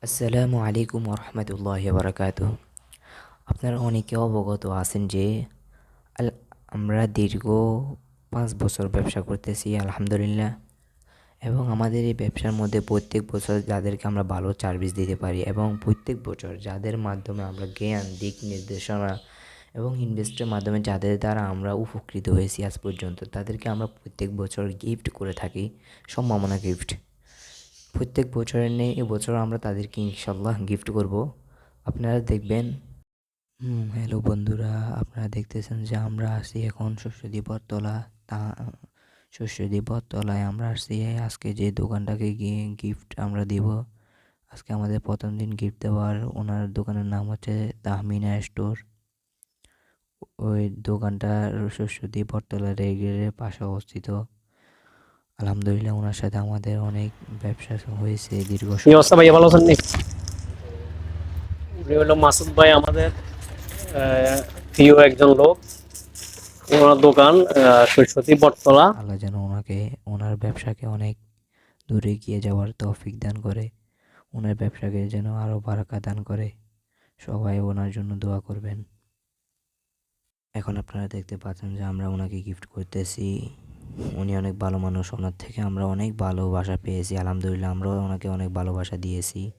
আসসালামু আলাইকুম রহমতুল্লাহ বারাকাতুহ। আপনারা অনেকে অবগত আছেন যে আল- আমরা দীর্ঘ 5 বছর ব্যবসা করতেছি আলহামদুলিল্লাহ। এবং আমাদের এই ব্যবসার মধ্যে প্রত্যেক বছর যাদেরকে আমরা ভালো সার্ভিস দিতে পারি এবং প্রত্যেক বছর যাদের মাধ্যমে আমরা জ্ঞান দিক নির্দেশনা এবং ইনভেস্টের মাধ্যমে যাদের দ্বারা আমরা উপকৃত হয়েছি আজ পর্যন্ত, তাদেরকে আমরা প্রত্যেক বছর গিফট করে থাকি, সম্মাননা গিফট। প্রত্যেক বছরের নেই এবছর আমরা তাদেরকে ইনশাল্লাহ গিফট করব। আপনারা দেখবেন। হ্যালো বন্ধুরা, আপনারা দেখতেছেন যে আমরা আছি এখন শস্যদ্বীপ বটতলা। তা শস্যদ্বীপ বটতলায় আমরা আসছি আজকে যে দোকানটাকে গিয়ে গিফট আমরা দিব। আজকে আমাদের প্রথম দিন গিফট দেওয়ার। ওনার দোকানের নাম হচ্ছে তাহমিনা স্টোর। ওই দোকানটা শস্যদ্বীপ বটতলা রেলগেটের পাশে অবস্থিত। আলহামদুলিল্লাহ, ওনার সাথে আমাদের অনেক ব্যবসা হয়েছে দীর্ঘ কি অবস্থা ভাইয়া, ভালো আছেন নি? উনি হলো মাসুদ ভাই, আমাদের প্রিয় একজন লোক। ওনার দোকান সরস্বতী বটতলা। আল্লাহ যেন ওনাকে, ওনার ব্যবসাকে অনেক দূরে গিয়ে যাওয়ার তৌফিক দান করে। ওনার ব্যবসাকে যেন আরও বারাকা দান করে। সবাই ওনার জন্য দোয়া করবেন। এখন আপনারা দেখতে পাচ্ছেন যে আমরা ওনাকে গিফট করতেছি। উনি অনেক ভালো মানুষ, ওনার থেকে আমরা অনেক ভালোবাসা পেয়েছি আলহামদুলিল্লাহ। আমরাও ওনাকে অনেক ভালোবাসা দিয়েছি।